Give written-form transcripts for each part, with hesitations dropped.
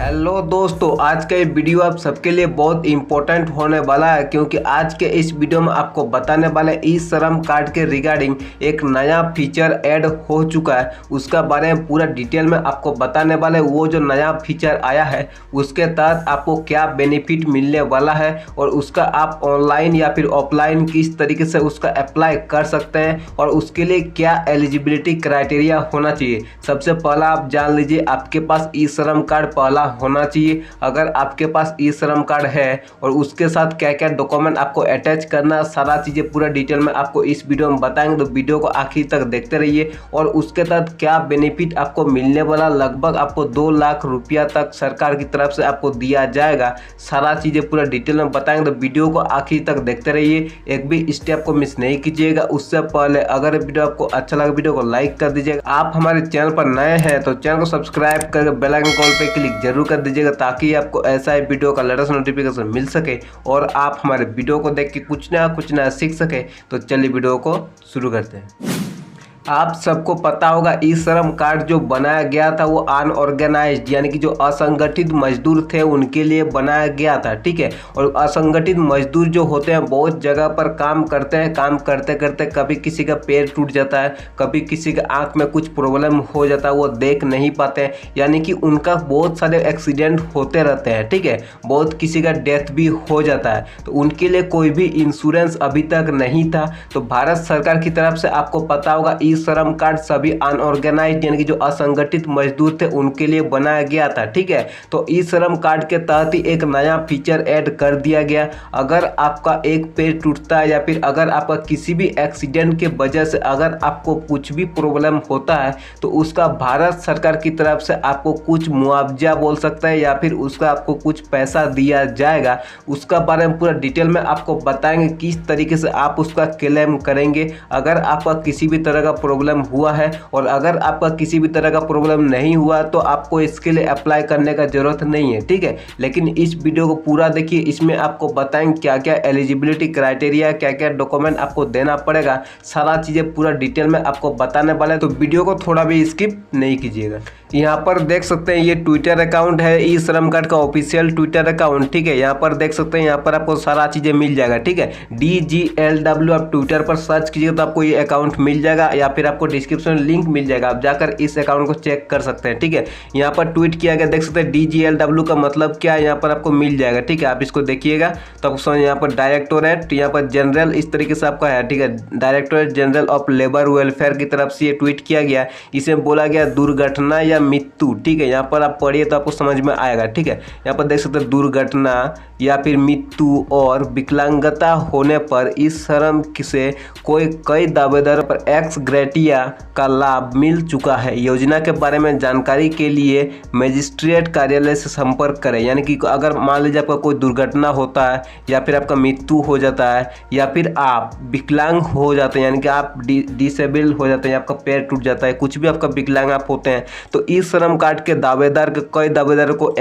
Hello दोस्तों, आज का ये वीडियो आप सबके लिए बहुत इम्पोर्टेंट होने वाला है क्योंकि आज के इस वीडियो में आपको बताने वाले ई श्रम कार्ड के रिगार्डिंग एक नया फीचर ऐड हो चुका है। उसका बारे में पूरा डिटेल में आपको बताने वाले। वो जो नया फीचर आया है उसके तहत आपको क्या बेनिफिट मिलने वाला है और उसका आप ऑनलाइन या फिर ऑफलाइन किस तरीके से उसका अप्लाई कर सकते हैं और उसके लिए क्या एलिजिबिलिटी क्राइटेरिया होना चाहिए। सबसे पहला आप जान लीजिए, आपके पास ई श्रम कार्ड पहला होना चाहिए। अगर आपके पास ई श्रम कार्ड है और उसके साथ क्या क्या डॉक्यूमेंट आपको अटैच करना, सारा चीज़ें पूरा डिटेल में आपको इस वीडियो में बताएंगे, तो वीडियो को आखिर तक देखते रहिए। और उसके तहत क्या बेनिफिट आपको मिलने वाला, लगभग आपको 2 लाख रुपया तक सरकार की तरफ से आपको दिया जाएगा। सारा चीज़ें पूरा डिटेल में बताएंगे, तो वीडियो को आखिर तक देखते रहिए, एक भी स्टेप को मिस नहीं कीजिएगा। उससे पहले अगर वीडियो आपको अच्छा लगा वीडियो को लाइक कर दीजिएगा। आप हमारे चैनल पर नए हैं तो चैनल को सब्सक्राइब करके बेल आइकन कॉल पे क्लिक जरूर कर दीजिएगा ताकि आपको ऐसा ही वीडियो का लेटेस्ट नोटिफिकेशन मिल सके और आप हमारे वीडियो को देख के कुछ ना सीख सके। तो चलिए वीडियो को शुरू करते हैं। आप सबको पता होगा ई श्रम कार्ड जो बनाया गया था वो अनऑर्गेनाइज्ड यानी कि जो असंगठित मजदूर थे उनके लिए बनाया गया था, ठीक है। और असंगठित मजदूर जो होते हैं बहुत जगह पर काम करते हैं, काम करते करते कभी किसी का पैर टूट जाता है, कभी किसी के आँख में कुछ प्रॉब्लम हो जाता है, वो देख नहीं पाते हैं, यानी कि उनका बहुत सारे एक्सीडेंट होते रहते हैं, ठीक है। बहुत किसी का डेथ भी हो जाता है, तो उनके लिए कोई भी इंश्योरेंस अभी तक नहीं था। तो भारत सरकार की तरफ से आपको पता होगा ई श्रम कार्ड सभी अनऑर्गेनाइज्ड यानी कि जो असंगठित मजदूर थे उनके लिए बनाया गया था, ठीक है। तो ई श्रम कार्ड के तहत ही एक नया फीचर ऐड कर दिया गया। अगर आपका एक पैर टूटता है या फिर अगर आपका किसी भी एक्सीडेंट के वजह से अगर आपको कुछ भी प्रॉब्लम होता है तो उसका भारत सरकार की तरफ से आपको कुछ मुआवजा बोल सकता है या फिर उसका आपको कुछ पैसा दिया जाएगा। उसका बारे में पूरा डिटेल में आपको बताएंगे किस तरीके से आप उसका क्लेम करेंगे अगर आपका किसी भी तरह का प्रॉब्लम हुआ है। और अगर आपका किसी भी तरह का प्रॉब्लम नहीं हुआ तो आपको इसके लिए अप्लाई करने का जरूरत नहीं है, ठीक है। लेकिन इस वीडियो को पूरा देखिए, इसमें आपको बताएंगे क्या क्या एलिजिबिलिटी क्राइटेरिया, क्या क्या डॉक्यूमेंट आपको देना पड़ेगा, सारा चीज़ें पूरा डिटेल में आपको बताने वाला है। तो वीडियो को थोड़ा भी स्किप नहीं कीजिएगा। यहाँ पर देख सकते हैं ये ट्विटर अकाउंट है ई श्रम कार्ड का ऑफिशियल ट्विटर अकाउंट, ठीक है। यहाँ पर देख सकते हैं, यहाँ पर आपको सारा चीज़ें मिल जाएगा, ठीक है। DGLW आप ट्विटर पर सर्च कीजिएगा तो आपको ये अकाउंट मिल जाएगा या फिर आपको डिस्क्रिप्शन में लिंक मिल जाएगा, आप जाकर इस अकाउंट को चेक कर सकते हैं, ठीक है। यहाँ पर ट्वीट किया गया, देख सकते हैं DGLW का मतलब क्या है, यहाँ पर आपको मिल जाएगा, ठीक है। आप इसको देखिएगा तो आपको समझ, यहाँ पर डायरेक्टोरेट, यहाँ पर जनरल, इस तरीके से आपका है, ठीक है। Directorate general of labour welfare की तरफ से ये ट्वीट किया गया। इसमें बोला गया दुर्घटना या मृत्यु, ठीक है। यहाँ पर आप पढ़िए तो आपको समझ में आएगा, ठीक है। यहाँ पर देख सकते हैं दुर्घटना या फिर मृत्यु और विकलांगता होने पर इस श्रम से कई दावेदारों पर एक्स ग्रेटिया का लाभ मिल चुका है। योजना के बारे में जानकारी के लिए मजिस्ट्रेट कार्यालय से संपर्क करें। यानी कि अगर मान लीजिए आपका कोई दुर्घटना होता है या फिर आपका मृत्यु हो जाता है या फिर आप विकलांग हो जाते हैं, यानी कि आप डिसेबल हो जाते हैं, आपका पैर टूट जाता है, कुछ भी आपका विकलांग आप होते हैं, तो इस श्रम कार्ड के दावेदार के कई दावेदारों को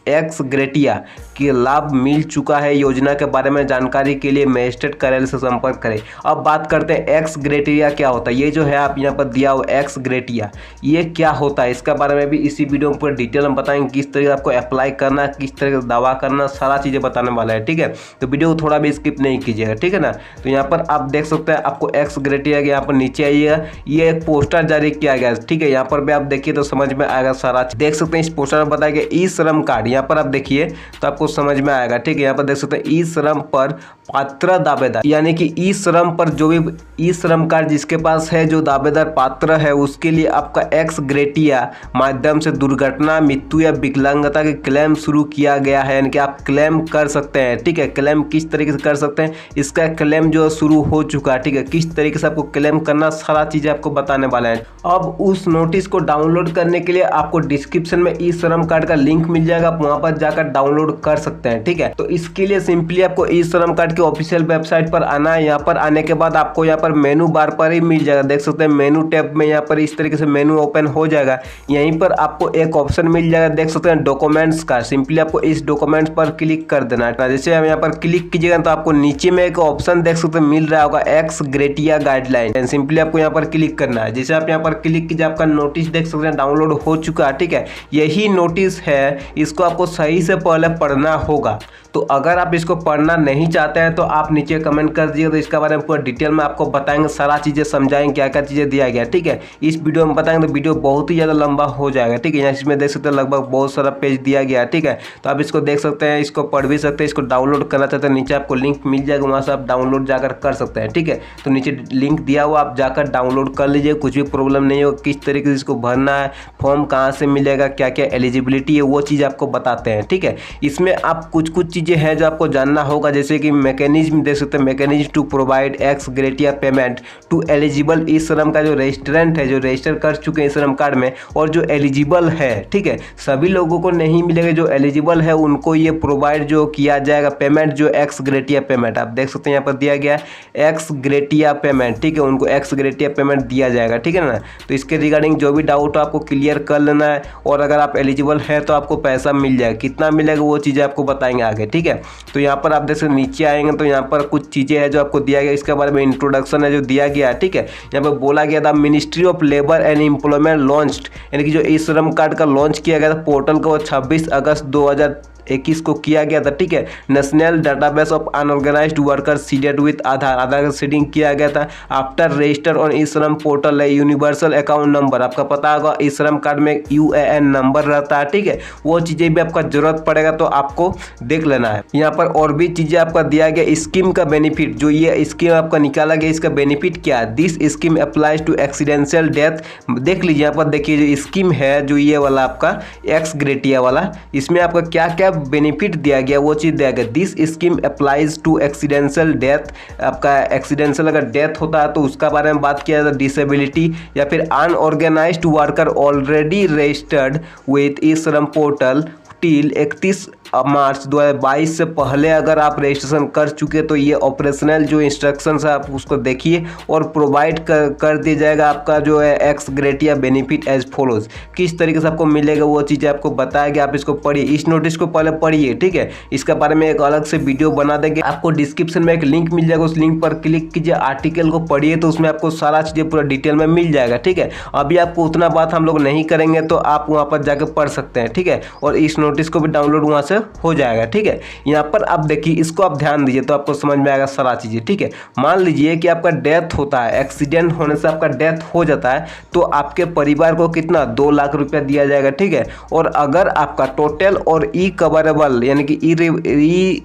एक्स ग्रेटिया के लाभ मिल चुका है। योजना के बारे में जानकारी के लिए मजिस्ट्रेट कार्यालय से संपर्क करें। अब बात करते हैं एक्स ग्रेटिया क्या होता है। ये जो है आप यहाँ पर दिया हुआ एक्स ग्रेटिया, ये क्या होता है, इसके बारे में भी इसी वीडियो में पूरा डिटेल में बताएंगे किस तरह आपको अप्लाई करना, किस तरह का दावा करना, सारा चीज़ें बताने वाला है, ठीक है। तो वीडियो को थोड़ा भी स्किप नहीं कीजिएगा, ठीक है ना। तो यहाँ पर आप देख सकते हैं आपको एक्स ग्रेटिया के यहाँ पर नीचे आइएगा, ये एक पोस्टर जारी किया गया, ठीक है। यहाँ पर भी आप देखिए तो समझ में आएगा सारा, देख सकते हैं इस पोस्टर में बताया गया ई श्रम कार्ड, यहाँ पर आप देखिए तो आपको समझ में आएगा, ठीक है। यहाँ पर देख सकते हैं ई श्रम पर पात्र दावेदार, यानी कि ई श्रम पर जो भी ई श्रम कार्ड जिसके पास है, जो दावेदार पात्र है, उसके लिए आपका एक्स ग्रेटिया माध्यम से दुर्घटना, मृत्यु या विकलांगता के क्लेम शुरू किया गया है, यानी कि आप क्लेम कर सकते हैं, ठीक है। क्लेम किस तरीके से कर सकते हैं, इसका क्लेम जो शुरू हो चुका है, ठीक है। किस तरीके से आपको क्लेम करना, सारा चीज़ें आपको बताने वाला है। अब उस नोटिस को डाउनलोड करने के लिए आपको डिस्क्रिप्शन में ई श्रम कार्ड का लिंक मिल जाएगा, आप वहाँ पर जाकर डाउनलोड कर सकते हैं, ठीक है। तो इसके लिए सिंपली आपको ई श्रम कार्ड के ऑफिशियल वेबसाइट पर आना है। यहाँ पर आने के बाद आपको यहाँ पर मेनू बार पर ही मिल जाएगा, देख सकते हैं मेनू टैब में यहाँ पर इस तरीके से मेनू ओपन हो जाएगा। यहीं पर आपको एक ऑप्शन मिल जाएगा, देख सकते हैं डॉक्यूमेंट्स का। सिंपली आपको इस डॉक्यूमेंट्स पर क्लिक कर देना है। जैसे हम यहाँ पर क्लिक कीजिएगा तो आपको नीचे में एक ऑप्शन देख सकते हैं मिल रहा होगा एक्स ग्रेटिया गाइडलाइन। सिंपली आपको यहाँ पर क्लिक करना है। जैसे आप यहाँ पर क्लिक कीजिए आपका नोटिस देख सकते हैं डाउनलोड हो चुका है। ठीक है, यही नोटिस है, इसको आपको सही से पहले पढ़ना होगा। तो अगर आप इसको पढ़ना नहीं चाहते हैं तो आप नीचे कमेंट कर दीजिए, तो इसके बारे में पूरा डिटेल में आपको बताएंगे, सारा चीज़ें समझाएंगे क्या क्या चीज़ें दिया गया। ठीक है, इस वीडियो में बताएंगे तो वीडियो बहुत ही ज़्यादा लंबा हो जाएगा। ठीक है, यहाँ इसमें देख सकते हैं लगभग बहुत सारा पेज दिया गया है। ठीक है, तो आप इसको देख सकते हैं, इसको पढ़ भी सकते हैं। इसको डाउनलोड करना चाहते हैं नीचे आपको लिंक मिल जाएगा, वहाँ से आप डाउनलोड जाकर कर सकते हैं। ठीक है, तो नीचे लिंक दिया हुआ, आप जाकर डाउनलोड कर लीजिए, कुछ भी प्रॉब्लम नहीं हो। किस तरीके से इसको भरना है, फॉर्म कहाँ से मिलेगा, क्या क्या एलिजिबिलिटी है, वो चीज़ आपको बताते हैं। ठीक है, इसमें आप कुछ चीज़ें हैं जो आपको जानना होगा, जैसे कि मैकेनिज्म देख सकते हैं, mechanism to provide ex gratia payment to eligible e Shram का जो रेजिस्ट्रेंट है, जो रजिस्टर कर चुके हैं श्रम कार्ड में, और जो एलिजिबल है। ठीक है, सभी लोगों को नहीं मिलेगा, जो एलिजिबल है उनको ये प्रोवाइड जो किया जाएगा पेमेंट, जो एक्स ग्रेटिया पेमेंट आप देख सकते हैं यहाँ पर दिया गया एक्स ग्रेटिया पेमेंट। ठीक है, उनको एक्स ग्रेटिया पेमेंट दिया जाएगा। ठीक है ना, तो इसके रिगार्डिंग जो भी डाउट हो आपको क्लियर कर लेना है, और अगर आप एलिजिबल है तो आपको पैसा मिल जाएगा। कितना मिलेगा वो चीज़ें आपको बताएंगे आगे। ठीक है, तो यहाँ पर आप देख सकते नीचे आएंगे तो यहाँ पर कुछ चीज़ें हैं जो आपको दिया गया, इसके बारे में इंट्रोडक्शन है जो दिया गया है। ठीक है, यहाँ पर बोला गया था ministry of labour and employment launched, यानी कि जो ई श्रम कार्ड का लॉन्च किया गया था पोर्टल का, वो 26 अगस्त 2021 को किया गया था। ठीक है, national database of unorganised worker seeded with Aadhaar का सीडिंग किया गया था। After register on e Shram portal है यूनिवर्सल अकाउंट नंबर, आपका पता होगा ई श्रम कार्ड में UAN नंबर रहता है। ठीक है, वो चीज़ें भी आपका जरूरत पड़ेगा तो आपको देख लेना है। यहाँ पर और भी चीज़ें आपका दिया गया, स्कीम का बेनिफिट, जो ये स्कीम आपका निकाला गया, इसका बेनिफिट क्या है। This scheme applies to accidental death. देख लीजिए यहाँ पर, देखिए जो स्कीम है, जो ये वाला आपका एक्स ग्रेटिया वाला, इसमें आपका क्या क्या बेनिफिट दिया गया वो चीज़ दिया गया। This scheme applies to accidental death, आपका एक्सीडेंशियल अगर डेथ होता है तो उसका बारे में बात किया जाता है। डिसेबिलिटी या फिर unorganised worker already registered with e Shram portal till 31 मार्च 2022 से पहले अगर आप रजिस्ट्रेशन कर चुके तो ये ऑपरेशनल जो इंस्ट्रक्शंस है आप उसको देखिए और प्रोवाइड कर दिया जाएगा आपका जो है x gratia benefit as follows. किस तरीके से आपको मिलेगा वो चीज़ें आपको बताया गया, आप इसको पढ़िए, इस नोटिस को पहले पढ़िए। ठीक है, इसके बारे में एक अलग से वीडियो बना देंगे, आपको डिस्क्रिप्शन में एक लिंक मिल जाएगा, उस लिंक पर क्लिक कीजिए, आर्टिकल को पढ़िए, तो उसमें आपको सारा चीज़ें पूरा डिटेल में मिल जाएगा। ठीक है, अभी आपको उतना बात हम लोग नहीं करेंगे तो आप वहाँ पर जाकर पढ़ सकते हैं। ठीक है, और इस नोटिस को भी डाउनलोड वहाँ से हो जाएगा। ठीक है, यहाँ पर आप देखिए, इसको आप ध्यान दीजिए तो आपको समझ में आएगा सारा चीज़ें। ठीक है, मान लीजिए कि आपका डेथ होता है, एक्सीडेंट होने से आपका डेथ हो जाता है, तो आपके परिवार को कितना 2 लाख रुपया दिया जाएगा। ठीक है, और अगर आपका टोटल और ई कवरेबल यानी कि ई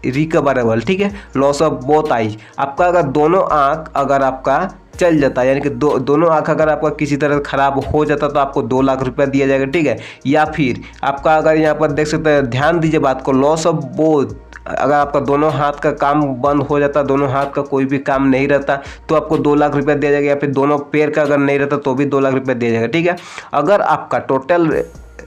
रिकवरेबल, ठीक है, लॉस ऑफ बोथ आईज, आपका अगर दोनों आँख अगर आपका चल जाता है, यानी कि दोनों आँख अगर आपका किसी तरह खराब हो जाता तो आपको 2 लाख रुपया दिया जाएगा। ठीक है, या फिर आपका अगर यहाँ पर देख सकते हैं, ध्यान दीजिए बात को, लॉस ऑफ बोथ, अगर आपका दोनों हाथ का काम बंद हो जाता, दोनों हाथ का कोई भी काम नहीं रहता तो आपको 2 लाख रुपया दिया जाएगा, या फिर दोनों पैर का अगर नहीं रहता तो भी 2 लाख रुपया दिया जाएगा। ठीक है, अगर आपका टोटल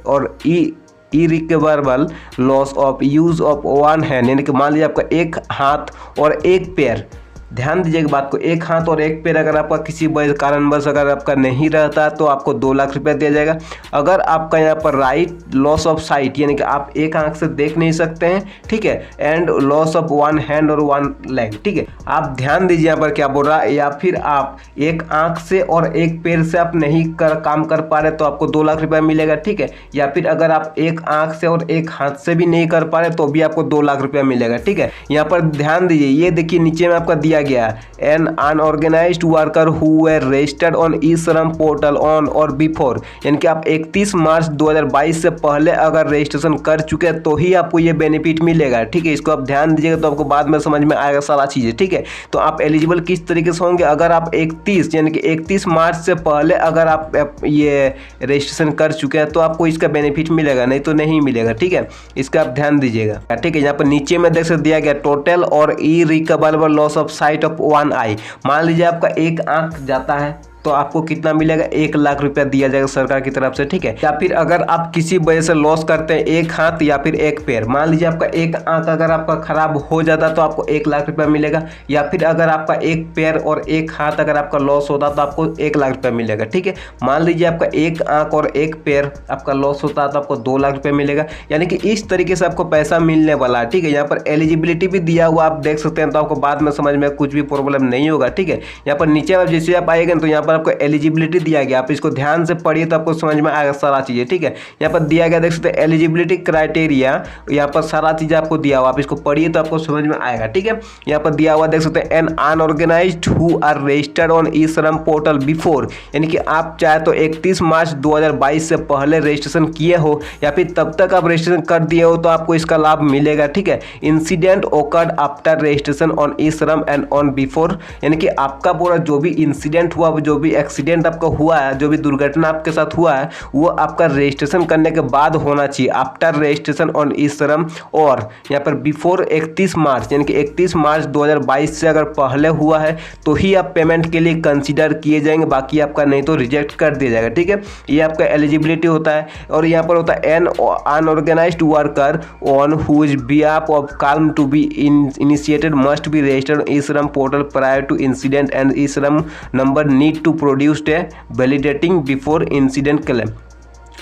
और irrecoverable loss of use of one hand, यानी कि मान लीजिए आपका एक हाथ और एक पैर, ध्यान दीजिएगा बात को, एक हाथ और एक पैर अगर आपका किसी कारणवश अगर आपका नहीं रहता तो आपको 2 लाख रुपया दिया जाएगा। अगर आपका यहाँ पर राइट लॉस ऑफ साइट, यानी कि आप एक आंख से देख नहीं सकते हैं, ठीक है, and loss of one hand और वन लेग, ठीक है, आप ध्यान दीजिए यहाँ पर क्या बोल रहा है, या फिर आप एक आंख से और एक पैर से आप नहीं काम कर पा रहे तो आपको 2 लाख रुपया मिलेगा। ठीक है, या फिर अगर आप एक आंख से और एक हाथ से भी नहीं कर पा रहे तो भी आपको 2 लाख रुपया मिलेगा। ठीक है, यहाँ पर ध्यान दीजिए, ये देखिए नीचे में आपका दिया गया, an unorganised worker who were registered on e Shram portal on और बिफोर, यानी कि आप 31 मार्च 2022 से पहले अगर रजिस्ट्रेशन कर चुके हैं तो ही आपको ये बेनिफिट मिलेगा। ठीक है, इसको आप ध्यान दीजिएगा तो आपको बाद में समझ में आएगा सारा चीज़ें। ठीक है, तो आप एलिजिबल किस तरीके से होंगे, अगर आप 31 यानी कि 31 मार्च से पहले अगर आप ये रजिस्ट्रेशन कर चुके हैं तो आपको इसका बेनिफिट मिलेगा, नहीं तो नहीं मिलेगा। ठीक है, इसका आप ध्यान दीजिएगा। ठीक है, यहाँ पर नीचे में देख सकते दिया गया टोटल और irrecoverable loss of sight of one eye, मान लीजिए आपका एक आंख जाता है तो आपको कितना मिलेगा, 1 लाख रुपया दिया जाएगा सरकार की तरफ से, ठीक है। या फिर अगर आप किसी वजह से लॉस करते हैं, एक हाथ या फिर एक पैर, मान लीजिए आपका एक आंख अगर आपका खराब हो जाता तो आपको 1 लाख रुपया मिलेगा, या फिर अगर आपका एक पैर और एक हाथ अगर आपका लॉस होता तो आपको 1 लाख रुपया मिलेगा, ठीक है। मान लीजिए आपका एक आंख और एक पैर आपका लॉस होता तो आपको 2 लाख रुपया मिलेगा, यानी कि इस तरीके से आपको पैसा मिलने वाला है, ठीक है। यहाँ पर एलिजिबिलिटी भी दिया हुआ आप देख सकते हैं, तो आपको बाद में समझ में कुछ भी प्रॉब्लम नहीं होगा, ठीक है। यहाँ पर नीचे जैसे आप आएंगे तो यहाँ पर आपको एलिजिबिलिटी दिया गया, आप इसको ध्यान से पढ़िए तो आपको समझ में आएगा सारा चीज़ें, ठीक है। यहाँ पर दिया गया देख सकते हैं एलिजिबिलिटी क्राइटेरिया, यहाँ पर सारा चीज़ आपको दिया हुआ, आप इसको पढ़िए तो आपको समझ में आएगा, ठीक है। यहाँ पर दिया हुआ देख सकते हैं an unorganised who are registered on e Shram portal before, यानी कि आप चाहे तो 31 मार्च 2022 से पहले रजिस्ट्रेशन किए हो या फिर तब तक आप रजिस्ट्रेशन कर दिए हो तो आपको इसका लाभ मिलेगा, ठीक है। Incident occurred after registration on e Shram and on before, यानी कि आपका पूरा जो भी इंसिडेंट हुआ, जो भी एक्सीडेंट आपका हुआ है, जो भी दुर्घटना आपके साथ हुआ है, वो आपका रजिस्ट्रेशन करने के बाद होना चाहिए, आफ्टर रजिस्ट्रेशन ऑन ई श्रम, और यहाँ पर बिफोर 31 मार्च, यानी कि 31 मार्च 2022 से अगर पहले हुआ है तो ही आप पेमेंट के लिए कंसीडर किए जाएंगे, बाकी आपका नहीं तो रिजेक्ट कर दिया जाएगा, ठीक है। ये आपका एलिजिबिलिटी होता है। और यहाँ पर होता है an unorganised worker on whose behalf of claim to be initiated must be registered e Shram portal prior to incident and e Shram number need to produced a validating before incident claim.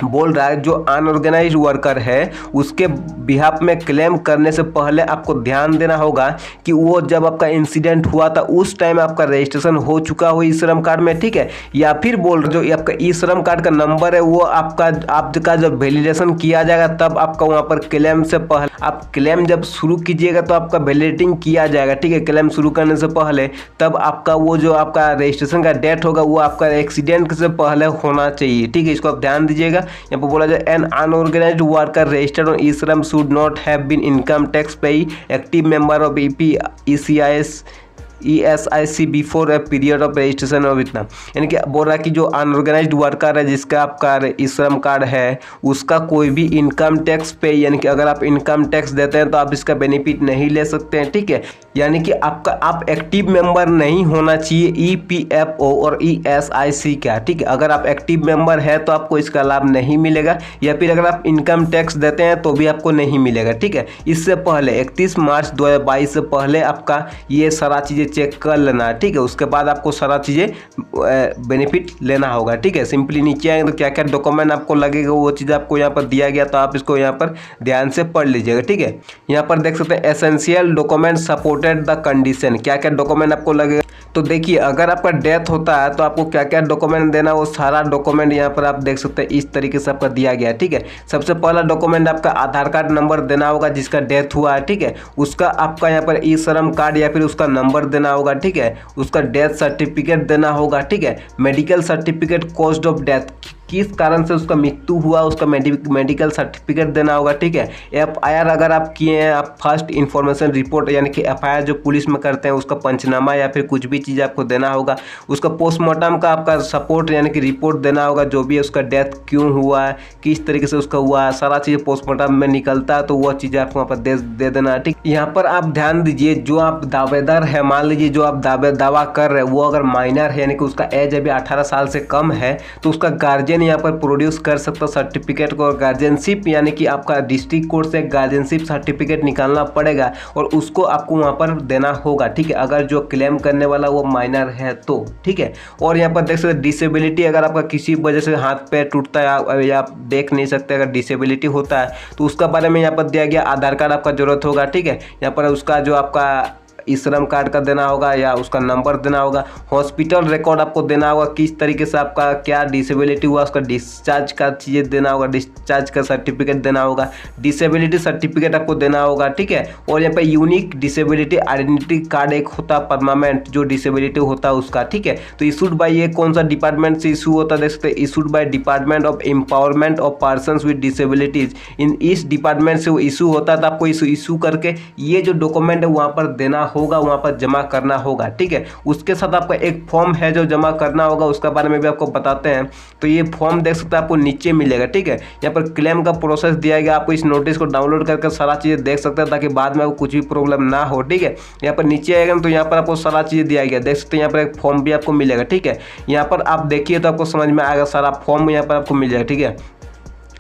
बोल रहा है जो अनऑर्गेनाइज्ड वर्कर है उसके behalf में claim करने से पहले आपको ध्यान देना होगा कि वो जब आपका इंसिडेंट हुआ था उस टाइम आपका रजिस्ट्रेशन हो चुका हो ई श्रम कार्ड में, ठीक है। या फिर बोल रहे जो आपका ई श्रम कार्ड का नंबर है वो आपका जब वैलिडेशन किया जाएगा तब आपका वहाँ पर क्लेम से पहले, आप क्लेम जब शुरू कीजिएगा तो आपका वैलिडेटिंग किया जाएगा, ठीक है। क्लेम शुरू करने से पहले तब आपका वो जो आपका रजिस्ट्रेशन का डेट होगा वो आपका एक्सीडेंट से पहले होना चाहिए, ठीक है। इसको आप ध्यान दीजिएगा। यहाँ पर बोला जाए an unorganised worker registered on e Shram should not have been income tax payee active member of ESIC before a period of registration और इतना, यानी कि बोल रहा है कि जो अनऑर्गेनाइज्ड वर्कर है जिसका आपका ई श्रम कार्ड है उसका कोई भी इनकम टैक्स पे, यानी कि अगर आप इनकम टैक्स देते हैं तो आप इसका बेनिफिट नहीं ले सकते हैं, ठीक है। यानी कि आप एक्टिव मेंबर नहीं होना चाहिए EPFO और ESIC का, ठीक है। अगर आप एक्टिव मेंबर है तो आपको इसका लाभ नहीं मिलेगा, या फिर अगर आप इनकम टैक्स देते हैं तो भी आपको नहीं मिलेगा, ठीक है। इससे पहले 31 मार्च 2022 से पहले आपका ये सारा चीज़ें चेक कर लेना है, ठीक है। उसके बाद आपको सारा चीज़ें बेनिफिट लेना होगा, ठीक है। सिंपली नीचे आएंगे तो क्या क्या डॉक्यूमेंट आपको लगेगा वो चीज़ आपको यहाँ पर दिया गया, तो आप इसको यहाँ पर ध्यान से पढ़ लीजिएगा, ठीक है। यहाँ पर देख सकते हैं essential document supported the condition, क्या क्या डॉक्यूमेंट आपको लगेगा। तो देखिए अगर आपका डेथ होता है तो आपको क्या क्या डॉक्यूमेंट देना वो सारा डॉक्यूमेंट यहाँ पर आप देख सकते हैं इस तरीके से आपका दिया गया है, ठीक है। सबसे पहला डॉक्यूमेंट आपका आधार कार्ड नंबर देना होगा जिसका डेथ हुआ है, ठीक है। उसका आपका यहाँ पर ई श्रम कार्ड या फिर उसका नंबर देना होगा, ठीक है। उसका डेथ सर्टिफिकेट देना होगा, ठीक है। Medical certificate, cause of death, किस कारण से उसका मृत्यु हुआ उसका मेडिकल सर्टिफिकेट देना होगा, ठीक है। FIR अगर आप किए हैं, आप फर्स्ट इन्फॉर्मेशन रिपोर्ट यानी कि FIR जो पुलिस में करते हैं उसका पंचनामा या फिर कुछ भी चीज़ आपको देना होगा। उसका पोस्टमार्टम का आपका सपोर्ट यानी कि रिपोर्ट देना होगा, जो भी उसका डेथ क्यों हुआ है, किस तरीके से उसका हुआ है, सारा चीज़ पोस्टमार्टम में निकलता है तो वह चीज़ें आपको वहाँ पर दे देना है, ठीक। यहाँ पर आप ध्यान दीजिए जो आप दावेदार है, मान लीजिए जो आप दावा कर रहे हैं वो अगर माइनर है यानी कि उसका एज अभी 18 साल से कम है तो उसका गार्जियन यहाँ पर प्रोड्यूस कर सकता सर्टिफिकेट को, और गार्जियनशिप यानी कि आपका डिस्ट्रिक्ट कोर्ट से गार्जियनशिप सर्टिफिकेट निकालना पड़ेगा और उसको आपको वहाँ पर देना होगा, ठीक है। अगर जो क्लेम करने वाला वो माइनर है तो, ठीक है। और यहाँ पर देख सकते डिसेबिलिटी, अगर आपका किसी वजह से हाथ पैर टूटता है या आप देख नहीं सकते, अगर डिसेबिलिटी होता है तो उसका बारे में यहाँ पर दिया गया आधार कार्ड आपका जरूरत होगा, ठीक है। यहाँ पर उसका जो आपका ई श्रम कार्ड का देना होगा या उसका नंबर देना होगा। हॉस्पिटल रिकॉर्ड आपको देना होगा, किस तरीके से आपका क्या डिसेबिलिटी हुआ उसका डिस्चार्ज का चीज़ें देना होगा, डिस्चार्ज का सर्टिफिकेट देना होगा, डिसेबिलिटी सर्टिफिकेट आपको देना होगा, ठीक है। और यहाँ पे यूनिक डिसेबिलिटी आइडेंटिटी कार्ड एक होता है परमानेंट जो डिसेबिलिटी होता है उसका, ठीक है। तो इशूड बाय ये कौन सा डिपार्टमेंट से इशू होता है देख सकते हैं, issued by department of empowerment of persons with disabilities. इस डिपार्टमेंट से वो इशू होता है तो आपको इशू करके ये जो डॉक्यूमेंट है वहाँ पर देना होगा वहाँ पर जमा करना होगा, ठीक है। उसके साथ आपका एक फॉर्म है जो जमा करना होगा, उसका बारे में भी आपको बताते हैं। तो ये फॉर्म देख सकते हैं आपको नीचे मिलेगा, ठीक है। यहाँ पर क्लेम का प्रोसेस दिया गया, आपको इस नोटिस को डाउनलोड करके सारा चीज़ें देख सकते हैं ताकि बाद में आपको कुछ भी प्रॉब्लम ना हो, ठीक है। यहाँ पर नीचे आएगा तो यहाँ पर आपको सारा चीज़ें दिया गया, देख सकते हैं। यहाँ पर एक फॉर्म भी आपको मिलेगा, ठीक है। यहाँ पर आप देखिए तो आपको समझ में आएगा, सारा फॉर्म यहाँ पर आपको मिल जाएगा, ठीक है।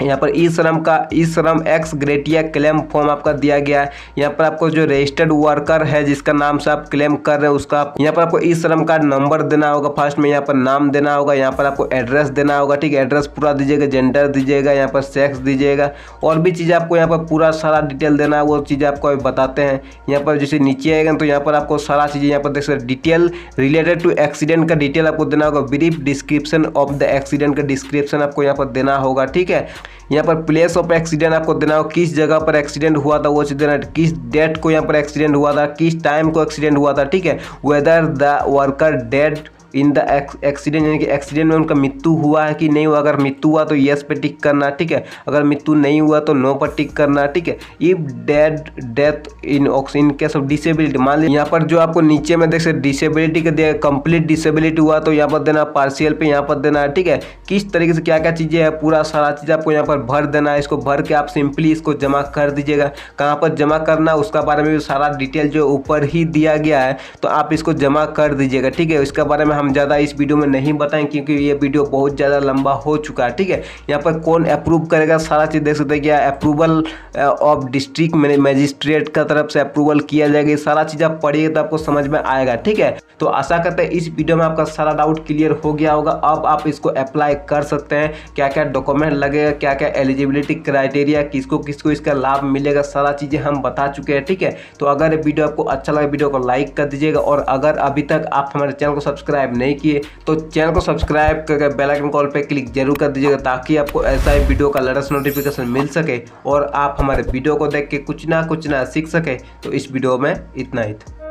यहाँ पर ई श्रम एक्स ग्रेटिया क्लेम फॉर्म आपका दिया गया है। यहाँ पर आपको जो रजिस्टर्ड वर्कर है जिसका नाम से आप क्लेम कर रहे हैं उसका यहाँ पर आपको ई श्रम कार्ड नंबर देना होगा, फर्स्ट में यहाँ पर नाम देना होगा, यहाँ पर आपको एड्रेस देना होगा, ठीक है। एड्रेस पूरा दीजिएगा, जेंडर दीजिएगा, यहाँ पर सेक्स दीजिएगा, और भी चीज़ आपको यहाँ पर पूरा सारा डिटेल देना है, वो चीज़ आपको अभी बताते हैं। यहाँ पर जैसे नीचे आएगा तो यहाँ पर आपको सारा चीज़ें यहाँ पर देख सकते डिटेल रिलेटेड टू एक्सीडेंट का डिटेल आपको देना होगा, brief description of the accident का डिस्क्रिप्शन आपको यहाँ पर देना होगा, ठीक है। यहाँ पर प्लेस ऑफ एक्सीडेंट आपको देना होगा, किस जगह पर एक्सीडेंट हुआ था वो चीज़ देना, किस डेट को यहाँ पर एक्सीडेंट हुआ था, किस टाइम को एक्सीडेंट हुआ था, ठीक है। Whether the worker dead in the accident, यानी कि एक्सीडेंट में उनका मृत्यु हुआ है कि नहीं हुआ। अगर मृत्यु हुआ तो येस पे टिक करना, ठीक है। अगर मृत्यु नहीं हुआ तो नो पर टिक करना, ठीक है। If death in case of disability, मान लीजिए यहाँ पर जो आपको नीचे में देख सकते डिसेबिलिटी का दिया, कंप्लीट डिसेबिलिटी हुआ तो यहाँ पर देना, पार्शियल पे यहाँ पर देना है, ठीक है। किस तरीके से क्या क्या चीज़ें हैं पूरा सारा चीज़ आपको यहाँ पर भर देना है। इसको भर के आप सिंपली इसको जमा कर दीजिएगा। कहाँ पर जमा करना उसका बारे में भी सारा डिटेल जो ऊपर ही दिया गया है, तो आप इसको जमा कर दीजिएगा, ठीक है। इसका बारे में हम ज़्यादा इस वीडियो में नहीं बताएं क्योंकि ये वीडियो बहुत ज़्यादा लंबा हो चुका है, ठीक है। यहाँ पर कौन अप्रूव करेगा सारा चीज़ देख सकते हैं, क्या अप्रूवल ऑफ डिस्ट्रिक्ट मजिस्ट्रेट का तरफ से अप्रूवल किया जाएगा। ये सारा चीज़ आप पढ़िए तो आपको समझ में आएगा, ठीक है। तो आशा करते हैं इस वीडियो में आपका सारा डाउट क्लियर हो गया होगा। अब आप इसको अप्लाई कर सकते हैं, क्या क्या डॉक्यूमेंट लगेगा, क्या क्या एलिजिबिलिटी क्राइटेरिया, किसको किसको इसका लाभ मिलेगा, सारा चीज़ें हम बता चुके हैं, ठीक है। तो अगर ये वीडियो आपको अच्छा लगे वीडियो को लाइक कर दीजिएगा, और अगर अभी तक आप हमारे चैनल को सब्सक्राइब नहीं किए तो चैनल को सब्सक्राइब करके बेल आइकन कॉल पे क्लिक जरूर कर दीजिएगा, ताकि आपको ऐसा ही वीडियो का लेटेस्ट नोटिफिकेशन मिल सके और आप हमारे वीडियो को देख के कुछ ना सीख सके। तो इस वीडियो में इतना ही था।